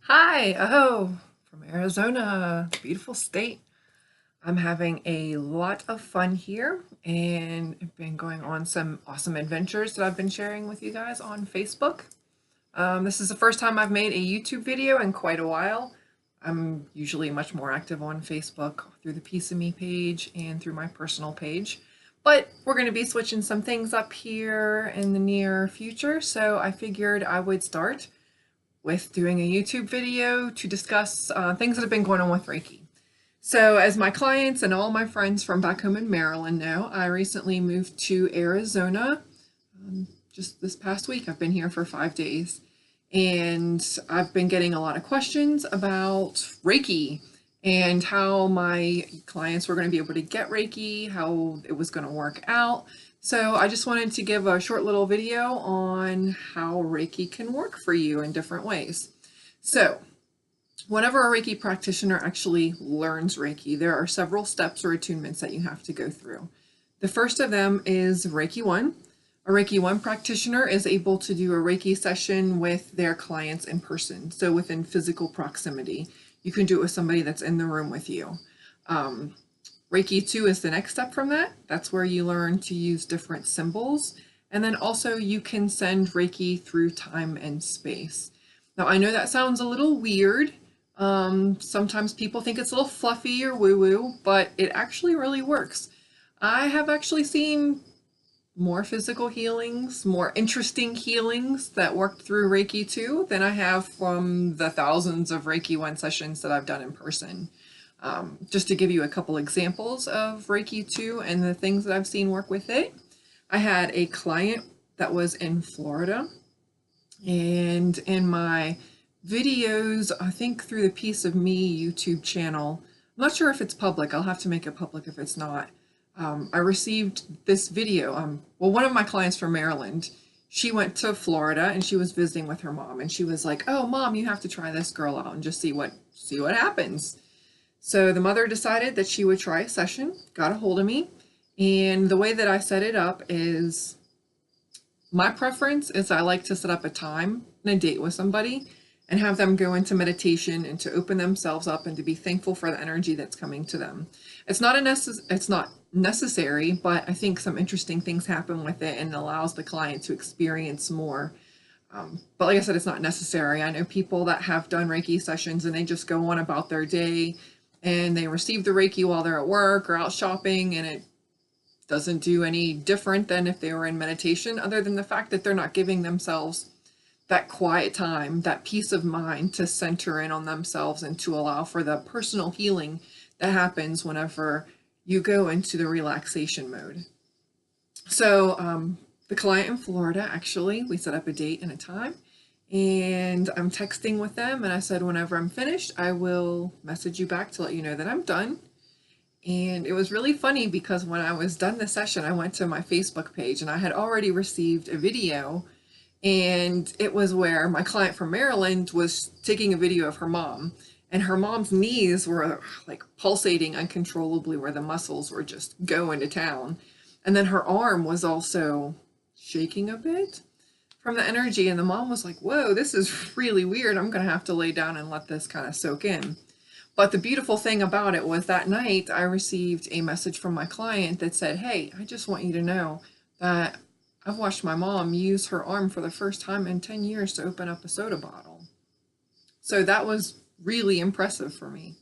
Hi, from Arizona, beautiful state. I'm having a lot of fun here and I've been going on some awesome adventures that I've been sharing with you guys on Facebook. This is the first time I've made a YouTube video in quite a while. I'm usually much more active on Facebook through the Piece of Me page and through my personal page. But we're going to be switching some things up here in the near future, so I figured I would start with doing a YouTube video to discuss things that have been going on with Reiki. So as my clients and all my friends from back home in Maryland know, I recently moved to Arizona just this past week. I've been here for 5 days and I've been getting a lot of questions about Reiki and how my clients were going to be able to get Reiki, how it was going to work out. So I just wanted to give a short little video on how Reiki can work for you in different ways. So whenever a Reiki practitioner actually learns Reiki, there are several steps or attunements that you have to go through. The first of them is Reiki 1. A Reiki 1 practitioner is able to do a Reiki session with their clients in person, so within physical proximity. You can do it with somebody that's in the room with you. Reiki 2 is the next step from that. That's where you learn to use different symbols. And then also you can send Reiki through time and space. Now I know that sounds a little weird. Sometimes people think it's a little fluffy or woo-woo, but it actually really works. I have actually seen more physical healings, more interesting healings that worked through Reiki 2 than I have from the thousands of Reiki 1 sessions that I've done in person. Just to give you a couple examples of Reiki 2 and the things that I've seen work with it. I had a client that was in Florida, and in my videos, I think through the Piece of Me YouTube channel, I'm not sure if it's public, I'll have to make it public if it's not. I received this video. Well, one of my clients from Maryland, she went to Florida and she was visiting with her mom, and she was like, "Oh, Mom, you have to try this girl out and just see what happens." So the mother decided that she would try a session, got a hold of me, and the way that I set it up is my preference is I like to set up a time and a date with somebody and have them go into meditation and to open themselves up and to be thankful for the energy that's coming to them. It's not necessary, but I think some interesting things happen with it and it allows the client to experience more. But like I said, it's not necessary. I know people that have done Reiki sessions and they just go on about their day and they receive the Reiki while they're at work or out shopping, and it doesn't do any different than if they were in meditation, other than the fact that they're not giving themselves that quiet time, that peace of mind to center in on themselves and to allow for the personal healing that happens whenever you go into the relaxation mode. So the client in Florida, actually, we set up a date and a time, and I'm texting with them, and I said, whenever I'm finished, I will message you back to let you know that I'm done. And it was really funny because when I was done the session, I went to my Facebook page and I had already received a video, and it was where my client from Maryland was taking a video of her mom, and her mom's knees were like pulsating uncontrollably where the muscles were just going to town. And then her arm was also shaking a bit from the energy, and the mom was like, "Whoa, this is really weird. I'm gonna have to lay down and let this kind of soak in." But the beautiful thing about it was that night I received a message from my client that said, "Hey, I just want you to know that I've watched my mom use her arm for the first time in 10 years to open up a soda bottle." So that was really impressive for me.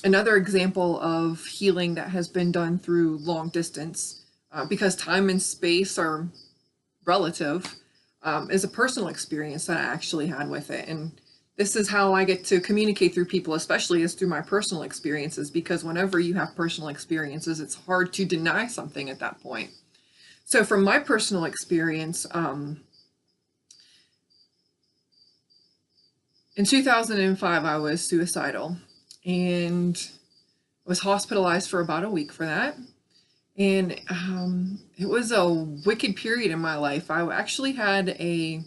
Another example of healing that has been done through long distance, because time and space are relative, is a personal experience that I actually had with it. And this is how I get to communicate through people, especially is through my personal experiences, because whenever you have personal experiences, it's hard to deny something at that point. So from my personal experience, in 2005, I was suicidal and was hospitalized for about a week for that. And it was a wicked period in my life. I actually had a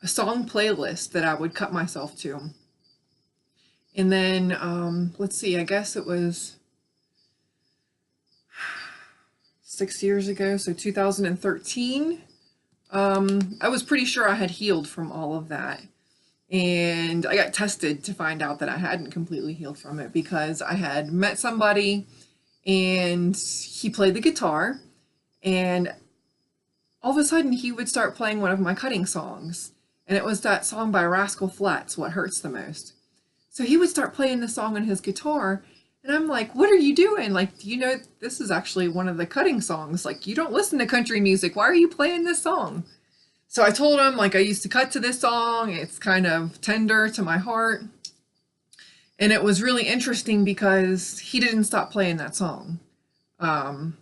song playlist that I would cut myself to. And then, let's see, I guess it was 6 years ago, so 2013. I was pretty sure I had healed from all of that. And I got tested to find out that I hadn't completely healed from it, because I had met somebody and he played the guitar, and all of a sudden he would start playing one of my cutting songs. And it was that song by Rascal Flatts, What Hurts the Most. So he would start playing the song on his guitar, and I'm like, what are you doing? Like, do you know this is actually one of the cutting songs? Like, you don't listen to country music. Why are you playing this song? So I told him, like, I used to cut to this song. It's kind of tender to my heart. And it was really interesting because he didn't stop playing that song. And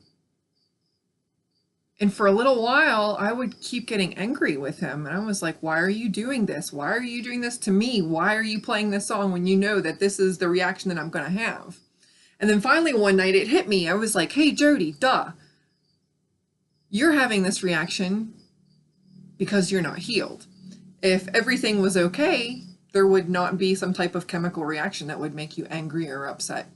for a little while, I would keep getting angry with him. And I was like, why are you doing this? Why are you doing this to me? Why are you playing this song when you know that this is the reaction that I'm going to have? And then finally one night it hit me. I was like, hey, Jody, duh. You're having this reaction because you're not healed. If everything was okay, there would not be some type of chemical reaction that would make you angry or upset.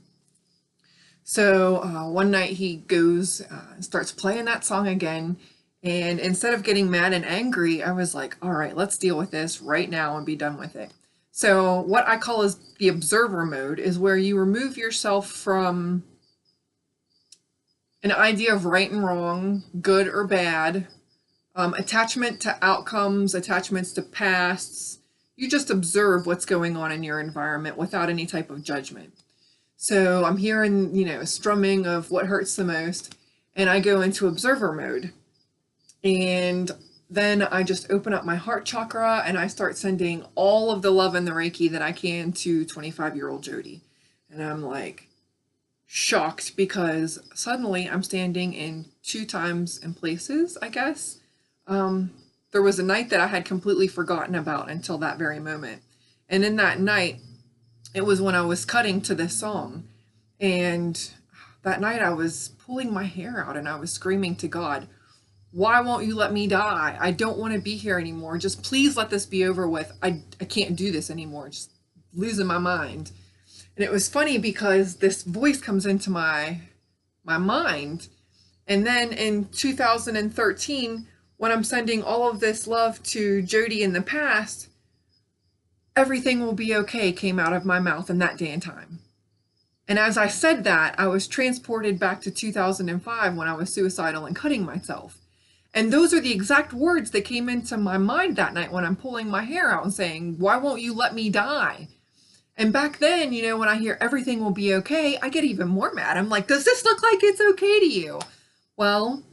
So one night he goes, starts playing that song again. And instead of getting mad and angry, I was like, all right, let's deal with this right now and be done with it. So what I call is the observer mode is where you remove yourself from an idea of right and wrong, good or bad, attachment to outcomes, attachments to pasts. You just observe what's going on in your environment without any type of judgment. So I'm hearing, strumming of What Hurts the Most, and I go into observer mode. And then I just open up my heart chakra and I start sending all of the love and the Reiki that I can to 25-year-old Jody. And I'm like shocked because suddenly I'm standing in 2 times and places, I guess. There was a night that I had completely forgotten about until that very moment. And in that night, it was when I was cutting to this song. And that night I was pulling my hair out and I was screaming to God, why won't you let me die? I don't want to be here anymore. Just please let this be over with. I can't do this anymore. Just losing my mind. And it was funny because this voice comes into my mind. And then in 2013, when I'm sending all of this love to Jody in the past, everything will be okay came out of my mouth in that day and time. And as I said that, I was transported back to 2005 when I was suicidal and cutting myself. And those are the exact words that came into my mind that night when I'm pulling my hair out and saying, why won't you let me die? And back then, when I hear everything will be okay, I get even more mad. I'm like, does this look like it's okay to you? Well,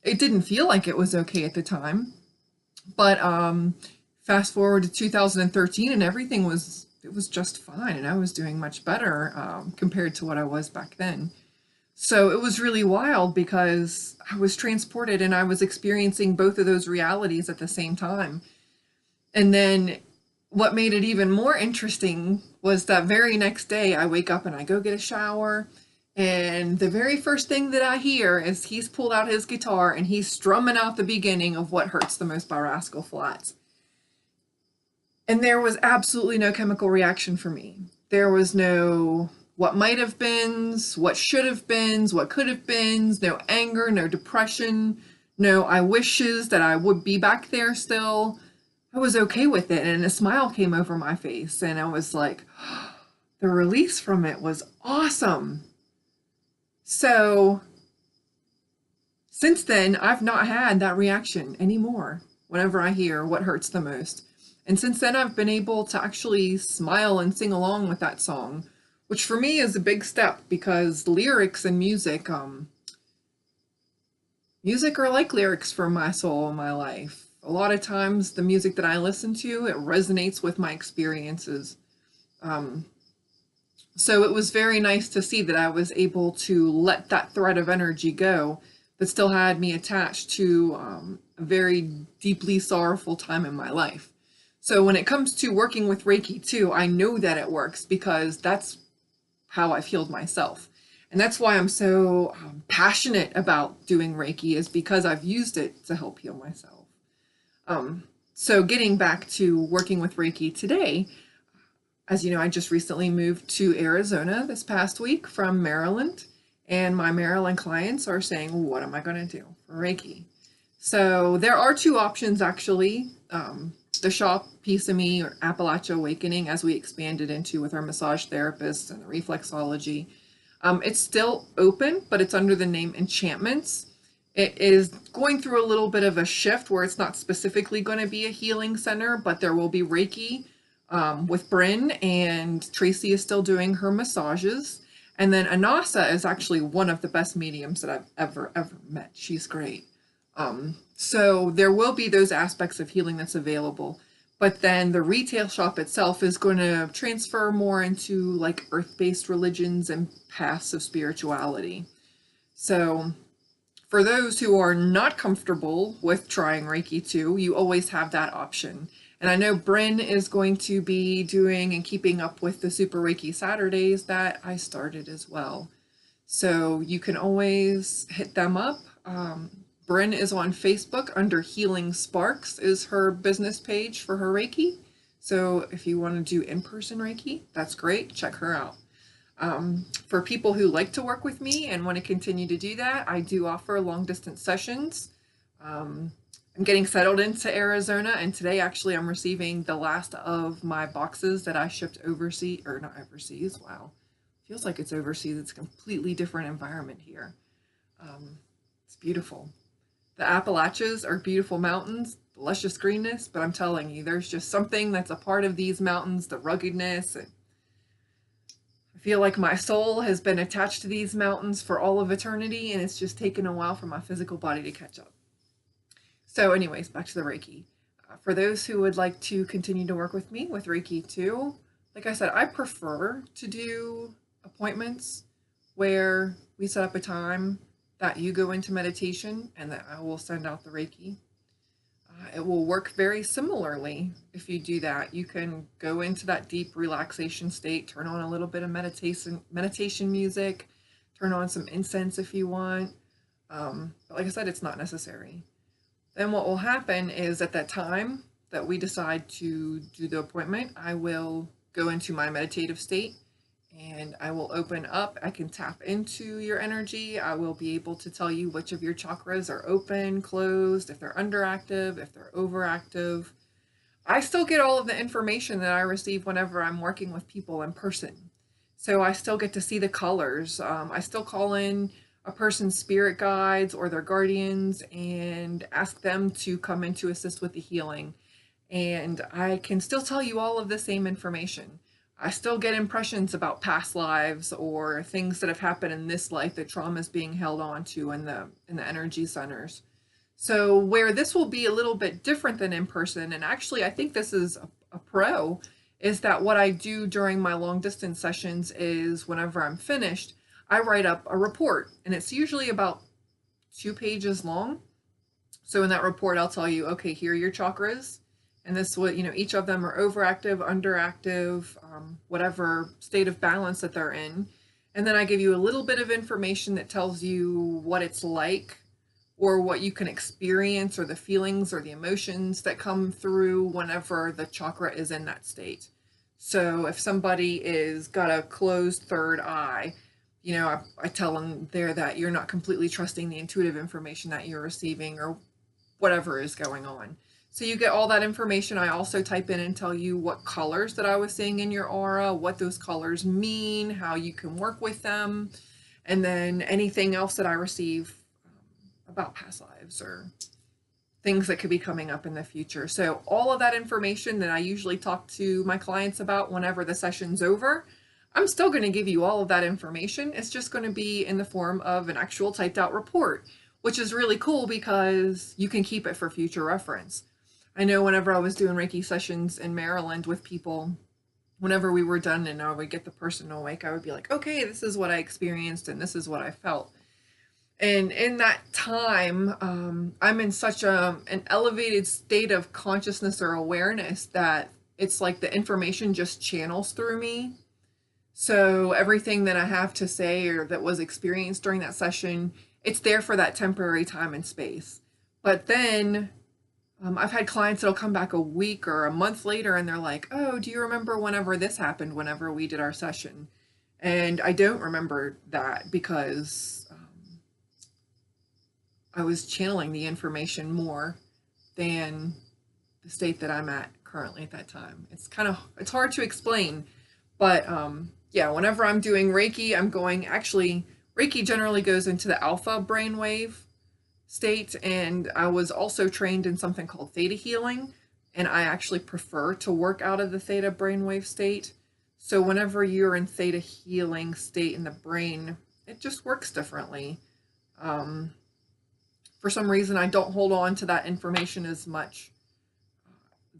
it didn't feel like it was okay at the time. But fast forward to 2013 and everything was just fine. And I was doing much better compared to what I was back then. So it was really wild because I was transported and I was experiencing both of those realities at the same time. And then what made it even more interesting was that very next day I wake up and I go get a shower. And the very first thing that I hear is he's pulled out his guitar and he's strumming out the beginning of What Hurts the Most by Rascal Flatts. And there was absolutely no chemical reaction for me. There was no what might have been, what should have been, what could have been, no anger, no depression, no I wishes that I would be back there still. I was okay with it, and a smile came over my face, and I was like, the release from it was awesome. So since then, I've not had that reaction anymore whenever I hear What Hurts the Most. And since then, I've been able to actually smile and sing along with that song, which for me is a big step because lyrics and music are like lyrics for my soul and my life. A lot of times the music that I listen to, it resonates with my experiences. So it was very nice to see that I was able to let that thread of energy go that still had me attached to a very deeply sorrowful time in my life. So when it comes to working with Reiki too, I know that it works because that's how I've healed myself. And that's why I'm so passionate about doing Reiki, is because I've used it to help heal myself. So getting back to working with Reiki today, as you know, I just recently moved to Arizona this past week from Maryland, and my Maryland clients are saying, well, what am I going to do for Reiki? So there are 2 options actually. the shop piece of me, or Appalachia Awakening, as we expanded into with our massage therapists and the reflexology, it's still open, but it's under the name Enchantments. It is going through a little bit of a shift where it's not specifically going to be a healing center, but there will be Reiki with Bryn, and Tracy is still doing her massages. And then Anasa is actually one of the best mediums that I've ever met. She's great. So there will be those aspects of healing that's available. But then the retail shop itself is going to transfer more into like earth-based religions and paths of spirituality. So for those who are not comfortable with trying Reiki 2, you always have that option. And I know Bryn is going to be doing and keeping up with the Super Reiki Saturdays that I started as well. So you can always hit them up. Bryn is on Facebook under Healing Sparks is her business page for her Reiki. So if you want to do in-person Reiki, that's great. Check her out. For people who like to work with me and want to continue to do that, I do offer long distance sessions. I'm getting settled into Arizona, and today actually I'm receiving the last of my boxes that I shipped overseas, or not overseas, wow. Feels like it's overseas. It's a completely different environment here. It's beautiful. The Appalachians are beautiful mountains, the luscious greenness, but I'm telling you, there's just something that's a part of these mountains, the ruggedness. And I feel like my soul has been attached to these mountains for all of eternity, and it's just taken a while for my physical body to catch up. So anyways, back to the Reiki. For those who would like to continue to work with me with Reiki 2, like I said, I prefer to do appointments where we set up a time that you go into meditation and that I will send out the Reiki. It will work very similarly if you do that. You can go into that deep relaxation state, turn on a little bit of meditation music, turn on some incense if you want. But like I said, it's not necessary. Then what will happen is at that time that we decide to do the appointment, I will go into my meditative state and I will open up. I can tap into your energy. I will be able to tell you which of your chakras are open, closed, if they're underactive, if they're overactive. I still get all of the information that I receive whenever I'm working with people in person. So I still get to see the colors. I still call in a person's spirit guides or their guardians and ask them to come in to assist with the healing. And I can still tell you all of the same information. I still get impressions about past lives or things that have happened in this life that trauma is being held on to in the energy centers. So where this will be a little bit different than in person, and actually I think this is a pro, is that what I do during my long distance sessions is whenever I'm finished, I write up a report, and it's usually about 2 pages long. So in that report, I'll tell you, okay, here are your chakras. And this would, each of them are overactive, underactive, whatever state of balance that they're in. And then I give you a little bit of information that tells you what it's like or what you can experience or the feelings or the emotions that come through whenever the chakra is in that state. So if somebody is got a closed third eye, I tell them there that you're not completely trusting the intuitive information that you're receiving or whatever is going on. So you get all that information. I also type in and tell you what colors that I was seeing in your aura, what those colors mean, how you can work with them, and then anything else that I receive about past lives or things that could be coming up in the future. So all of that information that I usually talk to my clients about whenever the session's over, I'm still going to give you all of that information. It's just going to be in the form of an actual typed out report, which is really cool because you can keep it for future reference. I know whenever I was doing Reiki sessions in Maryland with people, whenever we were done and I would get the person awake, I would be like, okay, this is what I experienced and this is what I felt. And in that time, I'm in such an elevated state of consciousness or awareness that it's like the information just channels through me. So everything that I have to say or that was experienced during that session, it's there for that temporary time and space. But then I've had clients that'll come back a week or a month later and they're like, oh, do you remember whenever this happened, whenever we did our session? And I don't remember that because I was channeling the information more than the state that I'm at currently at that time. It's hard to explain, but yeah, whenever I'm doing Reiki, Reiki generally goes into the alpha brainwave state, and I was also trained in something called theta healing, and I actually prefer to work out of the theta brainwave state. So whenever you're in theta healing state in the brain, it just works differently. For some reason, I don't hold on to that information as much.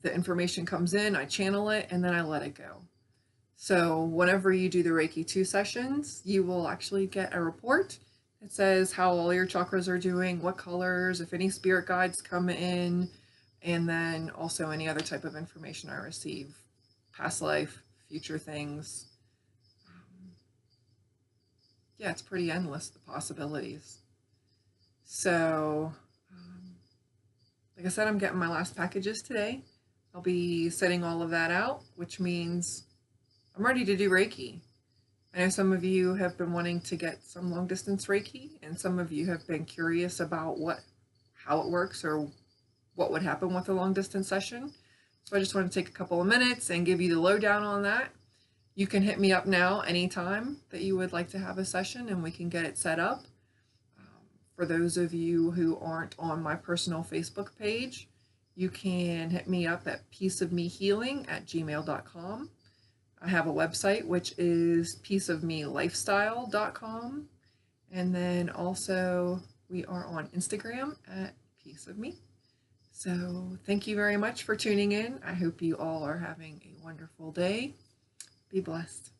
The information comes in, I channel it, and then I let it go. So whenever you do the Reiki 2 sessions, you will actually get a report. It says how all your chakras are doing, what colors, if any spirit guides come in, and then also any other type of information I receive, past life, future things. Yeah, it's pretty endless, the possibilities. So, like I said, I'm getting my last packages today. I'll be setting all of that out, which means I'm ready to do Reiki. I know some of you have been wanting to get some long distance Reiki, and some of you have been curious about how it works or what would happen with a long distance session. So I just want to take a couple of minutes and give you the lowdown on that. You can hit me up now anytime that you would like to have a session, and we can get it set up. For those of you who aren't on my personal Facebook page, you can hit me up at peaceofmehealing@gmail.com. I have a website, which is peaceofmelifestyle.com. And then also we are on Instagram at peaceofme. So thank you very much for tuning in. I hope you all are having a wonderful day. Be blessed.